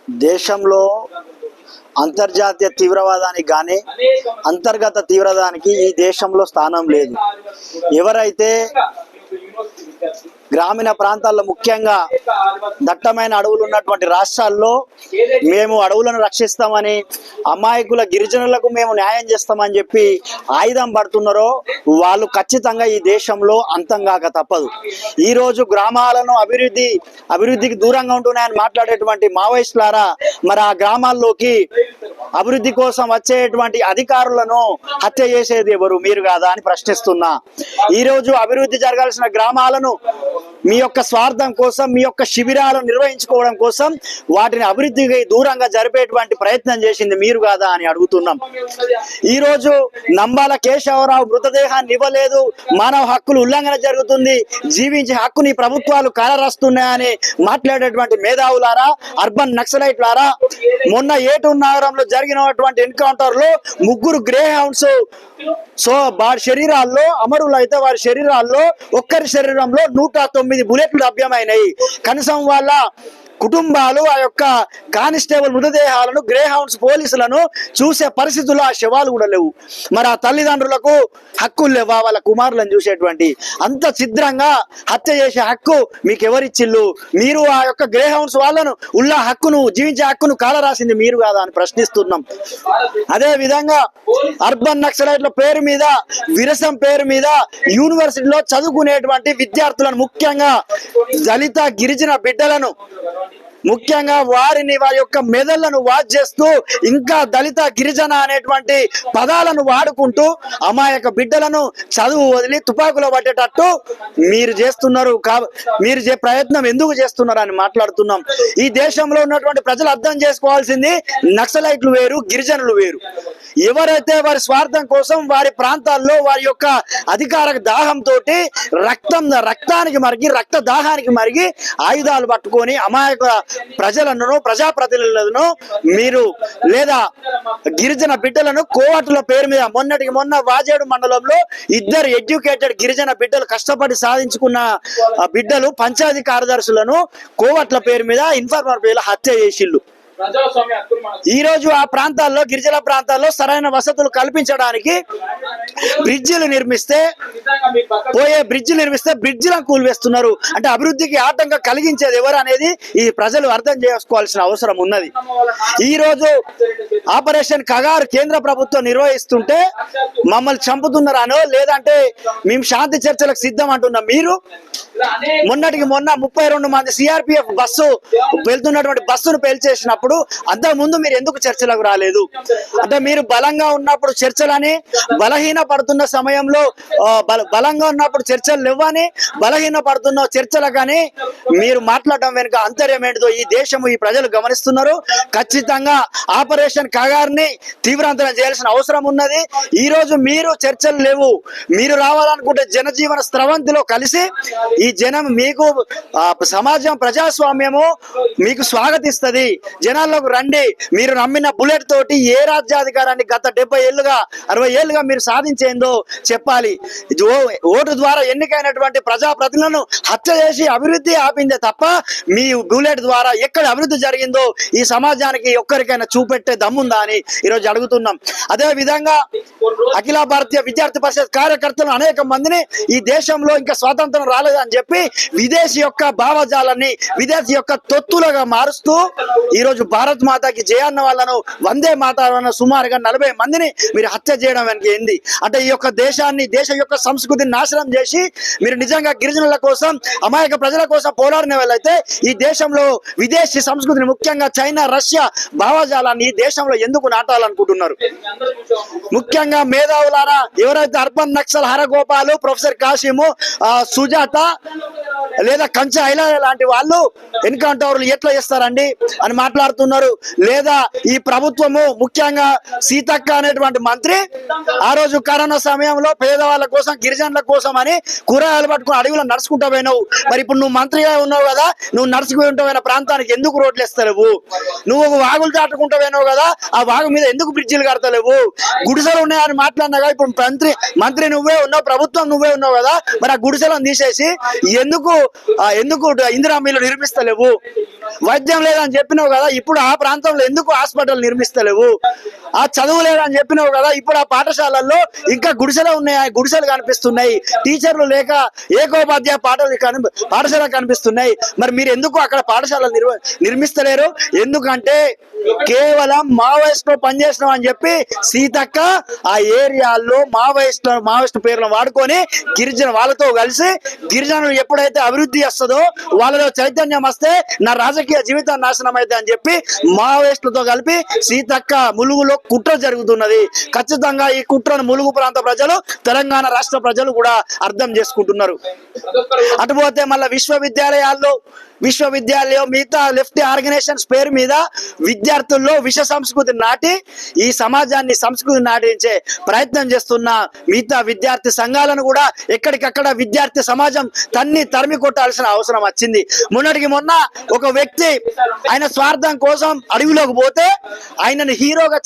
దేశంలో అంతర్జాతీయ తీవ్రవాదానికి కానీ అంతర్గత తీవ్రవాదానికి ఈ దేశంలో స్థానం లేదు. ఎవరైతే గ్రామీణ ప్రాంతాల్లో ముఖ్యంగా దట్టమైన అడవులు ఉన్నటువంటి రాష్ట్రాల్లో మేము అడవులను రక్షిస్తామని అమాయకుల గిరిజనులకు మేము న్యాయం చేస్తామని చెప్పి ఆయుధం పడుతున్నారో వాళ్ళు ఖచ్చితంగా ఈ దేశంలో అంతం కాక తప్పదు. ఈరోజు గ్రామాలను అభివృద్ధికి దూరంగా ఉంటున్నాయని మాట్లాడేటువంటి మావోయిస్టులారా, మరి ఆ గ్రామాల్లోకి అభివృద్ధి కోసం వచ్చేటువంటి అధికారులను హత్య చేసేది ఎవరు? మీరు కాదా అని ప్రశ్నిస్తున్నా. ఈరోజు అభివృద్ధి జరగాల్సిన గ్రామాలను మీ యొక్క స్వార్థం కోసం, మీ యొక్క శిబిరాలను నిర్వహించుకోవడం కోసం వాటిని అభివృద్ధికి దూరంగా జరిపేటువంటి ప్రయత్నం చేసింది మీరు కాదా అని అడుగుతున్నాం. ఈరోజు నంబాల కేశవరావు మృతదేహాన్ని ఇవ్వలేదు, మానవ హక్కులు ఉల్లంఘన జరుగుతుంది, జీవించే హక్కుని ప్రభుత్వాలు కాలరాస్తున్నాయని మాట్లాడేటువంటి మేధావులారా, అర్బన్ నక్సలైట్లారా, మొన్న ఏటూరు నగరంలో జరిగినటువంటి ఎన్కౌంటర్ లో 3 గ్రే హౌండ్స్ వారి శరీరాల్లో అమరులు అయితే వారి శరీరాల్లో ఒక్కరి శరీరంలో 109 బుల్లెట్లు లభ్యమైనాయి. కనీసం వాళ్ళ కుటుంబాలు ఆ యొక్క కానిస్టేబుల్ మృతదేహాలను గ్రే హౌండ్స్ పోలీసులను చూసే పరిస్థితుల్లో ఆ శవాలు కూడా లేవు. మరి ఆ తల్లిదండ్రులకు హక్కులు లేవా వాళ్ళ కుమారులను చూసేటువంటి? అంత ఛిద్రంగా హత్య చేసే హక్కు మీకు ఎవరిచ్చిళ్ళు? మీరు ఆ యొక్క గ్రే హౌండ్స్ వాళ్ళను హక్కును, జీవించే హక్కును కాలరాసింది మీరు కాదా అని ప్రశ్నిస్తున్నాం. అదే విధంగా అర్బన్ నక్సలైట్ల పేరు మీద, విరసం పేరు మీద యూనివర్సిటీలో చదువుకునేటువంటి విద్యార్థులను, ముఖ్యంగా దళిత గిరిజన బిడ్డలను, ముఖ్యంగా వారి యొక్క మెదళ్లను వాచ్ చేస్తూ ఇంకా దళిత గిరిజన అనేటువంటి పదాలను వాడుకుంటూ అమాయక బిడ్డలను చదువు వదిలి తుపాకులో పట్టేటట్టు మీరు చేస్తున్నారు. మీరు ప్రయత్నం ఎందుకు చేస్తున్నారు అని మాట్లాడుతున్నాం. ఈ దేశంలో ఉన్నటువంటి ప్రజలు అర్థం చేసుకోవాల్సింది, నక్సలైట్లు వేరు, గిరిజనులు వేరు. ఎవరైతే వారి స్వార్థం కోసం వారి ప్రాంతాల్లో వారి యొక్క అధికార దాహంతో రక్తానికి మరిగి, రక్త దాహానికి మరిగి ఆయుధాలు పట్టుకొని అమాయక ప్రజలను, ప్రజాప్రతినిధులను మీరు లేదా గిరిజన బిడ్డలను కోవట్ల పేరు మీద మొన్న వాజేడు మండలంలో 2 ఎడ్యుకేటెడ్ గిరిజన బిడ్డలు కష్టపడి సాధించుకున్న బిడ్డలు పంచాయతీ కార్యదర్శులను కోవట్ల పేరు మీద, ఇన్ఫార్మర్ పేరు హత్య చేసిళ్ళు. ఈ రోజు ఆ ప్రాంతాల్లో, గిరిజన ప్రాంతాల్లో సరైన వసతులు కల్పించడానికి బ్రిడ్జిలు నిర్మిస్తే బ్రిడ్జిలను కూల్వేస్తున్నారు. అంటే అభివృద్ధికి ఆటంకం కలిగించేది ఎవరు అనేది ఈ ప్రజలు అర్థం చేసుకోవాల్సిన అవసరం ఉన్నది. ఈ రోజు ఆపరేషన్ కగారు కేంద్ర ప్రభుత్వం నిర్వహిస్తుంటే మమ్మల్ని చంపుతున్నారనో, లేదంటే మేము శాంతి చర్చలకు సిద్ధం అంటున్నాం. మీరు మొన్నటికి మొన్న 32 మంది సిఆర్పిఎఫ్ బస్సు వెళ్తున్నటువంటి బస్సును పేల్చేసినప్పుడు అంతకు ముందు మీరు ఎందుకు చర్చలకు రాలేదు? అంటే మీరు బలంగా ఉన్నప్పుడు చర్చలని, బలహీన పడుతున్న సమయంలో బలంగా ఉన్నప్పుడు చర్చలు లేవని, బలహీన పడుతున్న చర్చలు కానీ మీరు మాట్లాడడం వెనుక అంతర్యం ఏంటిదో ఈ దేశము, ఈ ప్రజలు గమనిస్తున్నారు. ఖచ్చితంగా ఆపరేషన్ కగార్ని తీవ్రవంతం చేయాల్సిన అవసరం ఉన్నది. ఈ రోజు మీరు చర్చలు లేవు, మీరు రావాలనుకుంటే జనజీవన స్రవంతిలో కలిసి ఈ జనం మీకు సమాజం, ప్రజాస్వామ్యము మీకు స్వాగతిస్తుంది. జనాల్లోకి రండి. మీరు నమ్మిన బుల్లెట్ తోటి ఏ రాజ్యాధికారాన్ని గత 70 ఏళ్ళుగా 60 ఏళ్ళుగా మీరు సాధించేందో చెప్పాలి. ఓటు ద్వారా ఎన్నికైనటువంటి ప్రజాప్రతినిధులను హత్య చేసి అభివృద్ధి ఆపిందే తప్ప మీ బుల్లెట్ ద్వారా ఎక్కడ అభివృద్ధి జరిగిందో ఈ సమాజానికి ఒక్కరికైనా చూపెట్టే దమ్ముందా అని ఈరోజు అడుగుతున్నాం. అదే విధంగా అఖిల భారతీయ విద్యార్థి పరిషత్ కార్యకర్తలు అనేక మందిని ఈ దేశంలో ఇంకా స్వాతంత్రం రాలేదని చెప్పి విదేశీ యొక్క భావజాలాన్ని, విదేశీ యొక్క తొత్తులుగా మారుస్తూ ఈరోజు భారత్ మాతాకి జయన్న వాళ్ళను, వందే మాతాలను సుమారుగా 40 మందిని మీరు హత్య చేయడం వెనక ఏంది? అంటే ఈ యొక్క దేశాన్ని, దేశం యొక్క సంస్కృతిని నాశనం చేసి మీరు నిజంగా గిరిజనుల కోసం, అమాయక ప్రజల కోసం పోరాడిన వాళ్ళైతే ఈ దేశంలో విదేశీ సంస్కృతిని, ముఖ్యంగా చైనా, రష్యా భావజాలాన్ని ఈ దేశంలో ఎందుకు నాటాలనుకుంటున్నారు? ముఖ్యంగా మేధావులారా, ఎవరైతే అర్బన్ నక్సల్ హరగోపాలు, ప్రొఫెసర్ కాసిము, సుజాత లేదా కంచె ఐలా లాంటి వాళ్ళు ఎన్కౌంటర్లు ఎట్లా చేస్తారండి అని మాట్లాడుతున్నారు. లేదా ఈ ప్రభుత్వము, ముఖ్యంగా సీతక్క అనేటువంటి మంత్రి ఆ రోజు కరోనా సమయంలో పేదవాళ్ళ కోసం, గిరిజనుల కోసం అని కూరగాయలు పట్టుకుని అడవిలో నడుచుకుంటూ పోయినావు. మరి ఇప్పుడు నువ్వు మంత్రిగా ఉన్నావు కదా, నువ్వు నడుచుకుని ఉంటావు ప్రాంతానికి ఎందుకు రోడ్లు వేస్తలేవు? నువ్వు వాగులు దాటుకుంటూ పోయినావు కదా, ఆ వాగు మీద ఎందుకు బ్రిడ్జిలు కడతలేవు? గుడిసెలు ఉన్నాయని మాట్లాడినా కదా, ఇప్పుడు మంత్రి నువ్వే ఉన్నావు, ప్రభుత్వం నువ్వే ఉన్నావు కదా, మరి ఆ గుడిసెలను తీసేసి ఎందుకు ఎందుకు ఇందిరా మిల్లు నిర్మిస్తలేవు? వైద్యం లేదని చెప్పినావు కదా, ఇప్పుడు ఆ ప్రాంతంలో ఎందుకు హాస్పిటల్ నిర్మిస్తలేవు? ఆ చదువు లేదని చెప్పినావు కదా, ఇప్పుడు ఆ పాఠశాలల్లో ఇంకా గుడిసెలు ఉన్నాయి, గుడిసెలు కనిపిస్తున్నాయి. టీచర్లు లేక ఏకోపాధ్యాయ పాఠశాల కనిపిస్తున్నాయి. మరి మీరు ఎందుకు అక్కడ పాఠశాలలు నిర్మిస్తలేరు? ఎందుకంటే కేవలం మావోయిస్టు పనిచేసినాం అని చెప్పి సీతక్క ఆ ఏరియాల్లో మావోయిస్టు పేర్లను వాడుకొని వాళ్ళతో కలిసి గిరిజనులు ఎప్పుడైతే అభివృద్ధి వస్తుందో, వాళ్ళలో చైతన్యం వస్తే నా రాజకీయ జీవితం నాశనం అయితే అని చెప్పి మావోయిస్టులతో కలిపి సీతక్క ములుగులో కుట్ర జరుగుతున్నది. ఖచ్చితంగా ఈ కుట్రను ములుగు ప్రాంత ప్రజలు, తెలంగాణ రాష్ట్ర ప్రజలు కూడా అర్థం చేసుకుంటున్నారు. అటుపోతే మళ్ళీ విశ్వవిద్యాలయం మిగతా లెఫ్ట్ ఆర్గనైజేషన్స్ పేరు మీద విద్యార్థుల్లో విష సంస్కృతి నాటి ఈ సమాజాన్ని సంస్కృతి నాటించే ప్రయత్నం చేస్తున్న మిగతా విద్యార్థి సంఘాలను కూడా ఎక్కడికక్కడ విద్యార్థి సమాజం తరిమి కొట్టాల్సిన అవసరం వచ్చింది. మొన్నటికి మొన్న ఒక వ్యక్తి ఆయన స్వార్థం కోసం అడవిలోకి పోతే ఆయనను హీరోగా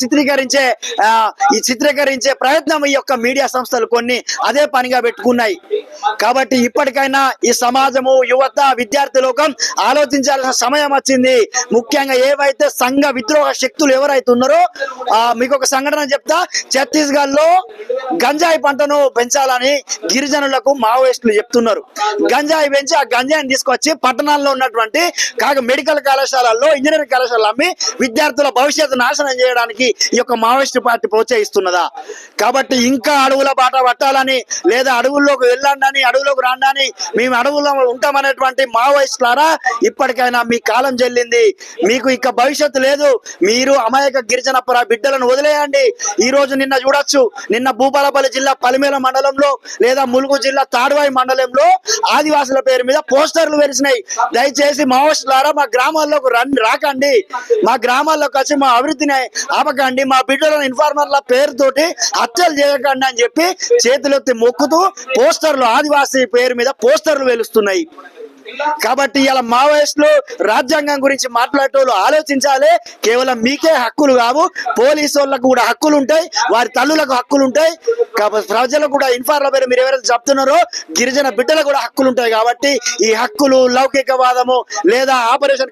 చిత్రీకరించే ప్రయత్నం ఈ యొక్క మీడియా సంస్థలు కొన్ని అదే పనిగా పెట్టుకున్నాయి. కాబట్టి ఇప్పటికైనా ఈ సమాజము, యువత, విద్యార్థి లోకం ఆలోచించాల్సిన సమయం వచ్చింది. ముఖ్యంగా ఏవైతే సంఘ విద్రోహ శక్తులు ఎవరైతే ఉన్నారో, మీకు ఒక సంఘటన చెప్తా. ఛత్తీస్గఢ్ లో గంజాయి పంటను పెంచాలని గిరిజనులకు మావోయిస్టులు చెప్తున్నారు. గంజాయి పెంచి ఆ గంజాయిని తీసుకొచ్చి పట్టణాల్లో ఉన్నటువంటి మెడికల్ కళాశాలల్లో, ఇంజనీరింగ్ కళాశాలలు అమ్మి విద్యార్థుల భవిష్యత్తు నాశనం చేయడానికి ఈ యొక్క మావోయిస్టు పార్టీ ప్రోత్సహిస్తున్నదా? కాబట్టి ఇంకా అడవుల బాట పట్టాలని, లేదా అడవుల్లోకి వెళ్ళండి, అడవులోకి రాండి, మేము అడవుల్లో ఉంటామనేటువంటి మావోయిస్టులారా, ఇప్పటికైనా మీ కాలం చెల్లింది. మీకు ఇక భవిష్యత్తు లేదు. మీరు అమాయక గిరిజన బిడ్డలను వదిలేయండి. ఈ రోజు నిన్న భూపాలపల్లి జిల్లా పలిమేల మండలంలో, లేదా ములుగు జిల్లా తాడ్వాయి మండలంలో ఆదివాసుల పేరు మీద పోస్టర్లు వెలిసినాయి. దయచేసి మావోయిస్టులారా మా గ్రామాల్లోకి రాకండి, మా గ్రామాల్లోకి వచ్చి మా అభివృద్ధిని ఆపకండి, మా బిడ్డలను ఇన్ఫార్మర్ల పేరుతోటి హత్యలు చేయకండి అని చెప్పి చేతులెత్తి మొక్కుతూ పోస్టర్లు, ఆదివాసీ పేరు మీద పోస్టర్లు వెలుస్తున్నాయి. కాబట్టి ఇలా మావోయిస్టులు రాజ్యాంగం గురించి మాట్లాడేటోళ్ళు ఆలోచించాలి. కేవలం మీకే హక్కులు కావు, పోలీసు వాళ్ళకు కూడా హక్కులు ఉంటాయి, వారి తల్లులకు హక్కులు ఉంటాయి. కాబట్టి ప్రజలకు కూడా ఇన్ఫార్మర్ పేరు మీరు ఎవరైతే చెప్తున్నారో గిరిజన బిడ్డలకు కూడా హక్కులు ఉంటాయి. కాబట్టి ఈ హక్కులు, లౌకికవాదము లేదా ఆపరేషన్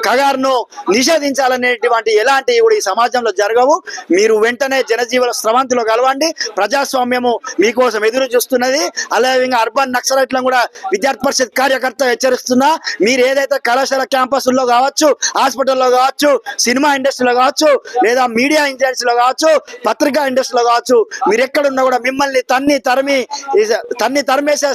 కగారును నిషేధించాలనేటువంటి ఎలాంటి కూడా ఈ సమాజంలో జరగవు. మీరు వెంటనే జనజీవన స్రవంతిలో కలవండి. ప్రజాస్వామ్యము మీకోసం ఎదురు చూస్తున్నది. అలాగే అర్బన్ నక్సలైట్లను కూడా విద్యార్థి పరిషత్ కార్యకర్త హెచ్చరిస్తున్నా, మీరు ఏదైతే కళాశాల క్యాంపస్లో కావచ్చు, హాస్పిటల్లో కావచ్చు, సినిమా ఇండస్ట్రీలో కావచ్చు, లేదా మీడియా ఇండస్ట్రీలో కావచ్చు, పత్రికా ఇండస్ట్రీలో కావచ్చు, మీరు ఎక్కడున్నా కూడా మిమ్మల్ని తరిమేసే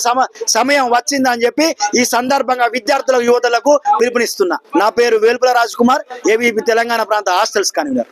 సమయం వచ్చిందని చెప్పి ఈ సందర్భంగా విద్యార్థులకు, యువతలకు పిలుపునిస్తున్నా. నా పేరు వేల్పుల రాజ్ కుమార్, ఏబీపీ తెలంగాణ ప్రాంత హాస్టల్స్ కన్వీనర్.